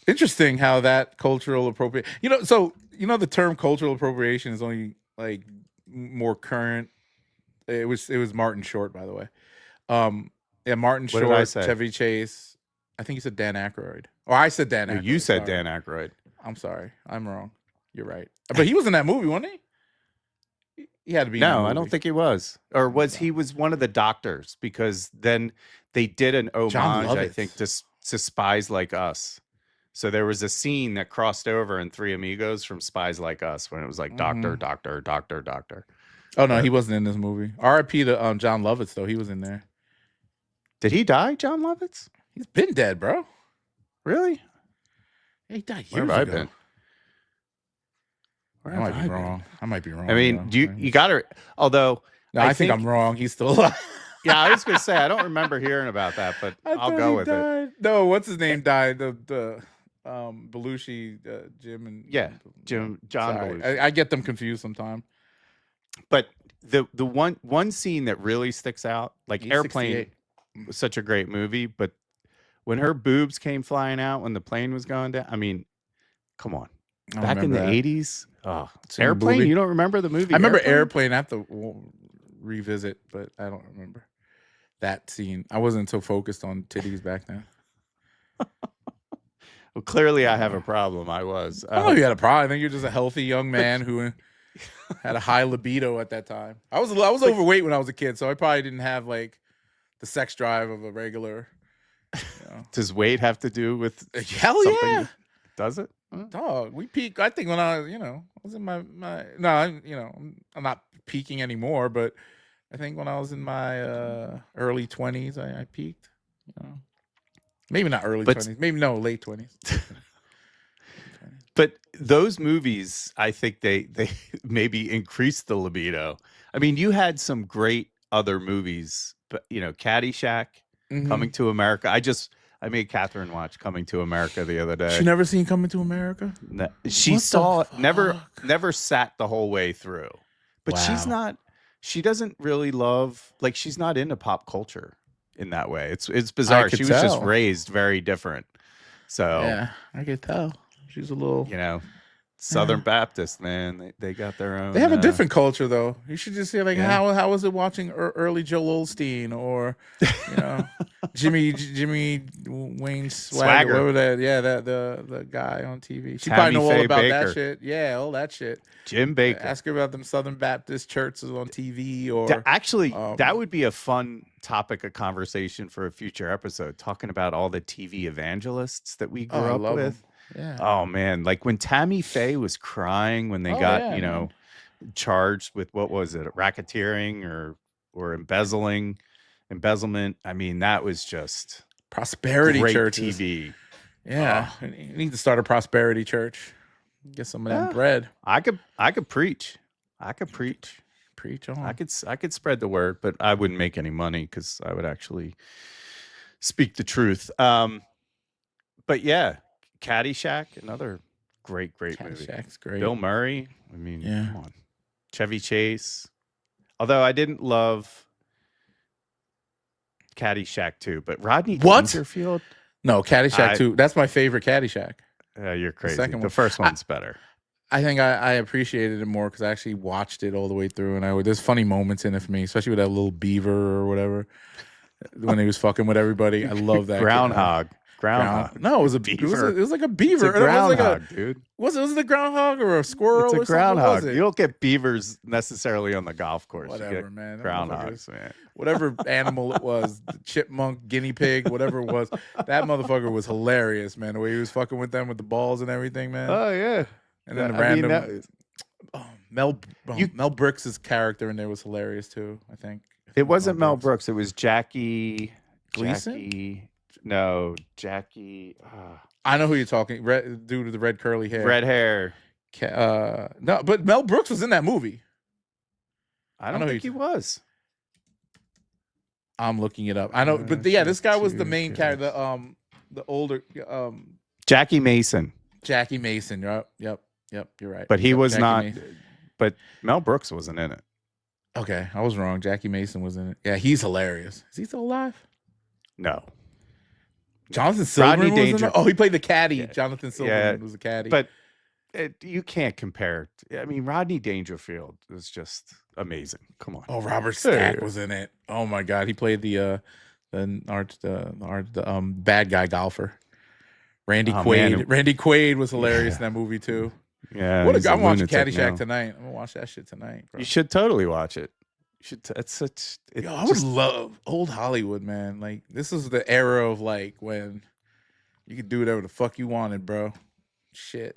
S2: Interesting how that cultural appropriation. So the term cultural appropriation is only like more current. It was Martin Short, by the way. Yeah, Martin
S1: What did I
S2: Short,
S1: say?
S2: Chevy Chase. I think you said Dan Aykroyd. Or I said Dan Aykroyd.
S1: You said
S2: sorry.
S1: Dan Aykroyd.
S2: I'm sorry. I'm wrong. You're right. But he was in that movie, wasn't he? He had to be in that
S1: No,
S2: movie.
S1: I don't think he was. Or was he was one of the doctors, because then they did an homage, I think, to Spies Like Us. So there was a scene that crossed over in Three Amigos from Spies Like Us when it was like doctor, doctor, doctor, doctor.
S2: Oh, no, he wasn't in this movie. R.I.P. to John Lovitz, though. He was in there.
S1: Did he die, John Lovitz?
S2: He's been dead, bro.
S1: Really?
S2: Yeah, he died
S1: Where
S2: years
S1: have I
S2: ago.
S1: been?
S2: I might be wrong. I might be wrong.
S1: I mean, you got to, although.
S2: No, I think I'm wrong. He's still alive.
S1: Yeah, I was going to say, I don't remember hearing about that, but I'll go with it.
S2: No, what's his name died? The Belushi, Jim and
S1: John
S2: sorry.
S1: Belushi.
S2: I get them confused sometimes.
S1: But the one scene that really sticks out, like Airplane was such a great movie, but when her boobs came flying out when the plane was going down, I mean, come on. Back in the 80s, Airplane, you don't remember the movie?
S2: I remember Airplane. I have to revisit, but I don't remember that scene. I wasn't so focused on titties back then.
S1: Well, clearly I have a problem. I was.
S2: I don't know if you had a problem. I think you're just a healthy young man who had a high libido at that time. I was overweight when I was a kid, so I probably didn't have like the sex drive of a regular.
S1: Does weight have to do with
S2: hell
S1: something?
S2: Yeah?
S1: Does it?
S2: Dog, we peaked. I think when I was, I was in my no, I'm not peaking anymore, but I think when I was in my early 20s, I peaked. Maybe not early 20s, maybe late 20s.
S1: But those movies, I think they maybe increased the libido. I mean, you had some great other movies, but Caddyshack, Coming to America. I made Catherine watch Coming to America the other day.
S2: She never seen Coming to America?
S1: No, she saw it, never sat the whole way through. But she doesn't really love, like, she's not into pop culture in that way. It's bizarre. She was just raised very different. So
S2: yeah, I could tell. She's a little
S1: Southern Baptist, man. They got their own.
S2: They have a different culture, though. You should just see how was it watching early Joel Osteen or Jimmy Wayne Swagger, whatever that. Yeah, the guy on TV. She probably know all about that shit. Yeah, all that shit.
S1: Jim Baker.
S2: Ask her about them Southern Baptist churches on TV or
S1: that would be a fun topic of conversation for a future episode. Talking about all the TV evangelists that we grew up with.
S2: Them. Yeah.
S1: Oh man, like when Tammy Faye was crying when they got charged with what was it, racketeering or embezzlement. I mean, that was just
S2: prosperity churches.
S1: TV.
S2: Yeah, you need to start a prosperity church. Get some of that bread.
S1: I could preach. Preach on. I could spread the word, but I wouldn't make any money because I would actually speak the truth. But yeah. Caddyshack, another great movie.
S2: Caddyshack's great.
S1: Bill Murray. I mean, come on. Chevy Chase. Although I didn't love Caddyshack 2, but Rodney Dangerfield.
S2: No, Caddyshack 2. That's my favorite Caddyshack.
S1: You're crazy. The first one's better.
S2: I think I appreciated it more because I actually watched it all the way through, and there's funny moments in it for me, especially with that little beaver or whatever when he was fucking with everybody. I love that.
S1: Groundhog.
S2: No, it was a beaver. It was like a beaver.
S1: It's a groundhog, dude.
S2: Was it a groundhog or a squirrel?
S1: It's a groundhog. You don't get beavers necessarily on the golf course.
S2: Whatever, man.
S1: Groundhogs, man.
S2: Whatever animal it was, the chipmunk, guinea pig, whatever it was, that motherfucker was hilarious, man. The way he was fucking with them with the balls and everything, man.
S1: Oh yeah.
S2: And then Mel Brooks' character in there was hilarious too. I think
S1: it wasn't Mel Brooks. It was Jackie
S2: Gleason.
S1: No, Jackie.
S2: I know who you're talking. Dude with the red curly hair.
S1: Red hair.
S2: No, but Mel Brooks was in that movie.
S1: I don't think he was.
S2: I'm looking it up. I know, but this guy was the main character. The older
S1: Jackie Mason.
S2: Jackie Mason. Yep. You're right.
S1: But he was not. But Mel Brooks wasn't in it.
S2: Okay, I was wrong. Jackie Mason was in it. Yeah, he's hilarious. Is he still alive?
S1: No.
S2: Jonathan Silverman was in it? Oh, he played the caddy. Yeah. Jonathan Silverman was the caddy.
S1: But You can't compare. I mean, Rodney Dangerfield is just amazing. Come on.
S2: Oh, Robert Stack was in it. Oh my God, he played the bad guy golfer. Randy Quaid. Man. Randy Quaid was hilarious in that movie too.
S1: Yeah,
S2: I'm watching Caddyshack tonight. I'm gonna watch that shit tonight, bro.
S1: You should totally watch it. You should.
S2: I would love old Hollywood, man. Like this is the era of like when you could do whatever the fuck you wanted, bro. Shit.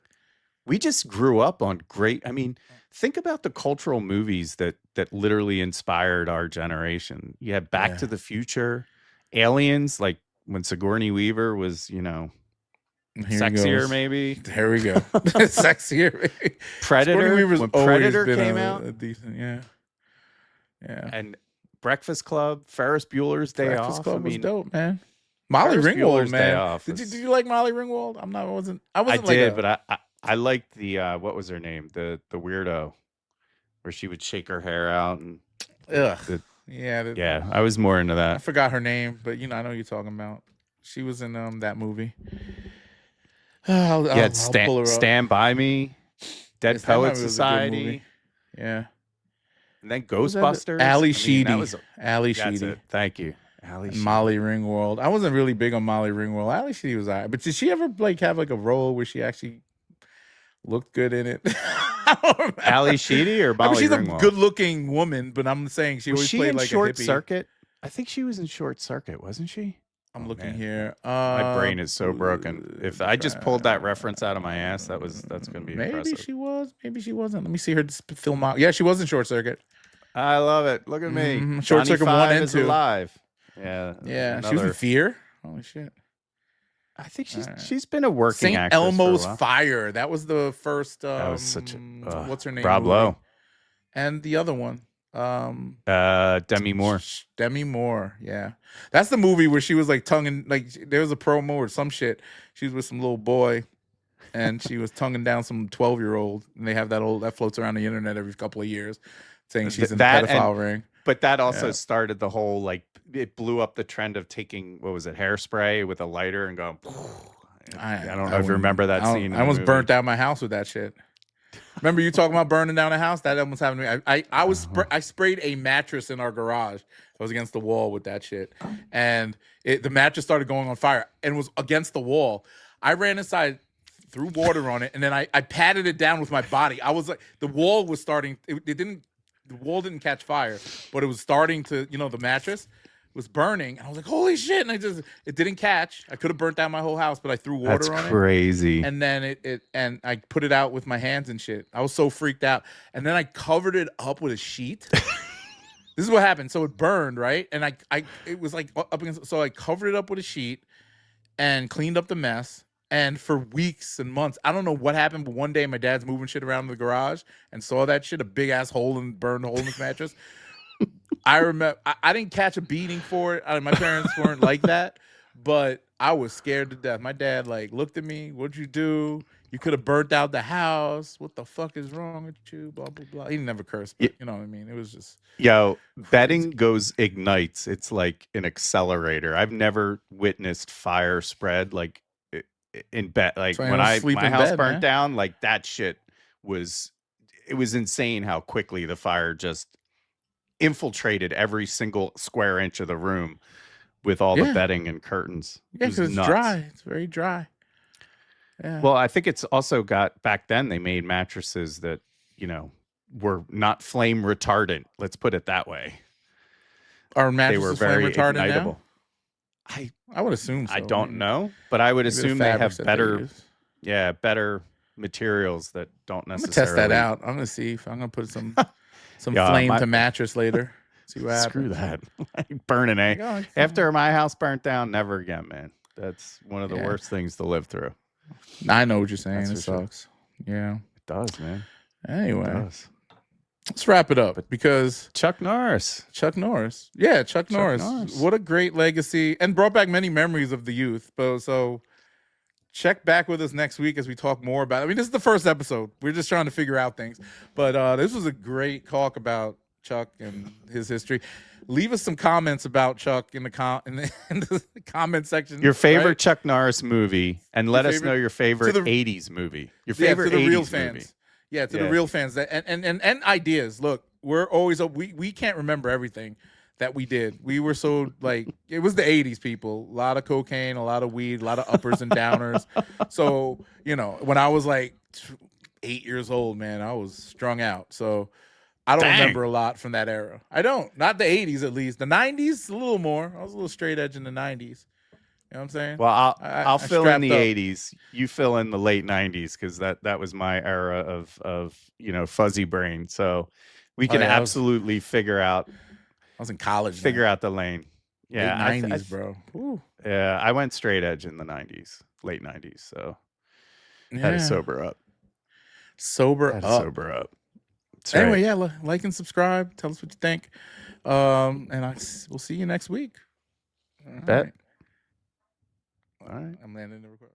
S1: We just grew up on great. I mean, think about the cultural movies that literally inspired our generation. You had Back to the Future, Aliens, like when Sigourney Weaver was, sexier maybe.
S2: There we go. Sexier. Maybe.
S1: Predator. When Predator came out,
S2: a decent, yeah.
S1: And Breakfast Club, Ferris Bueller's Day
S2: Breakfast
S1: Off.
S2: Club was dope, man. Molly Ringwald, man. Did you like Molly Ringwald? I did,
S1: but I liked the what was her name? The weirdo, where she would shake her hair out and I was more into that.
S2: I forgot her name, but I know who you're talking about. She was in that movie. I'll pull her up.
S1: Stand By Me, Dead Poets Society.
S2: Yeah.
S1: And then Ghostbusters.
S2: Ali Sheedy. Ali Sheedy.
S1: Thank you. Ali Sheedy.
S2: Molly Ringwald. I wasn't really big on Molly Ringwald. Ali Sheedy was alright. But did she ever have a role where she actually looked good in it?
S1: Ali Sheedy or Molly Ringwald?
S2: She's a good-looking woman, but I'm saying she always played like
S1: Short
S2: a hippie.
S1: Circuit? I think she was in Short Circuit, wasn't she?
S2: I'm looking here.
S1: My brain is so broken. If I just pulled that reference out of my ass, that's going to be impressive.
S2: Maybe she was. Maybe she wasn't. Let me see her film out. Yeah, she was in Short Circuit.
S1: I love it. Look at me.
S2: Mm-hmm. Short Circuit 1 and 2.
S1: Alive. Yeah.
S2: Yeah. She was in Fear. Holy shit.
S1: I think she's been a working
S2: actress. St. Elmo's Fire. That was the first.
S1: That was such a.
S2: What's her name?
S1: Rob Lowe.
S2: And the other one.
S1: Demi Moore.
S2: Demi Moore. Yeah. That's the movie where she was like tonguing, there was a promo or some shit. She was with some little boy and she was tonguing down some 12-year-old. And they have that floats around the internet every couple of years saying she's in a pedophile ring.
S1: But that also started the whole, it blew up the trend of taking, what was it, hairspray with a lighter and going, I don't know if you remember that scene.
S2: I almost burnt down my house with that shit. Remember you talking about burning down a house? That almost happened to me. I sprayed a mattress in our garage. I was against the wall with that shit. And the mattress started going on fire and was against the wall. I ran inside, threw water on it, and then I patted it down with my body. I was like, the wall was starting, the wall didn't catch fire, but it was starting to, the mattress was burning. And I was like, holy shit. And it didn't catch. I could have burnt down my whole house, but I threw water on it.
S1: That's crazy.
S2: And then and I put it out with my hands and shit. I was so freaked out. And then I covered it up with a sheet. This is what happened. So it burned, right? And it was like up against, so I covered it up with a sheet and cleaned up the mess. And for weeks and months, I don't know what happened, but one day my dad's moving shit around in the garage and saw that shit, a big ass hole and burned a hole in his mattress. I remember I didn't catch a beating for it. My parents weren't like that, but I was scared to death. My dad looked at me. What'd you do? You could have burnt out the house. What the fuck is wrong with you? Blah blah blah. He never cursed, but you know what I mean. It was just
S1: betting ignites. It's like an accelerator. I've never witnessed fire spread in bed. Like when my house burnt down, that shit was. It was insane how quickly the fire just infiltrated every single square inch of the room with all the bedding and curtains.
S2: Yeah, because it's dry. It's very dry. Yeah.
S1: Well, I think it's also back then they made mattresses that, were not flame retardant. Let's put it that way.
S2: Are mattresses
S1: they were very
S2: flame retardant
S1: ignitable.
S2: Now? I would assume so.
S1: I don't know, but I would assume they have better materials that don't necessarily.
S2: I'm gonna test that out. I'm gonna see if I'm gonna put some flame to mattress later. See what happens.
S1: Screw that. Burning after my house burnt down, never again, man. That's one of the worst things to live through.
S2: I know what you're saying. It sucks. Sure. Yeah.
S1: It does, man.
S2: Anyway. Let's wrap it up because
S1: Chuck Norris.
S2: Yeah, Chuck Norris. What a great legacy and brought back many memories of the youth. So check back with us next week as we talk more about it. I mean, this is the first episode. We're just trying to figure out things. But this was a great talk about Chuck and his history. leave us some comments about Chuck in the in the comment section.
S1: Your favorite
S2: right?
S1: Chuck Norris movie, and let us know your favorite 80s movie. Your favorite
S2: to the
S1: 80s
S2: real
S1: movie.
S2: fans. Yeah, to the real fans. And ideas. Look, we're always we can't remember everything that we did. We were so like, it was the 80s, people. A lot of cocaine, a lot of weed, a lot of uppers and downers. So, you know, when I was like 8 years old, man, I was strung out. So I don't remember a lot from that era. I don't. Not the 80s, at least. The 90s, a little more. I was a little straight edge in the 90s. You know what I'm saying?
S1: Well, I'll fill in the
S2: up.
S1: 80s. You fill in the late 90s, because that was my era of fuzzy brain. So we can absolutely figure out.
S2: I was in college.
S1: Figure out the lane. Yeah,
S2: 90s, bro. Ooh.
S1: Yeah, I went straight edge in the 90s, late 90s. So had to sober up.
S2: Sober
S1: up.
S2: Anyway, like and subscribe. Tell us what you think. And we'll see you next week.
S1: Bet.
S2: All right. I'm landing the record.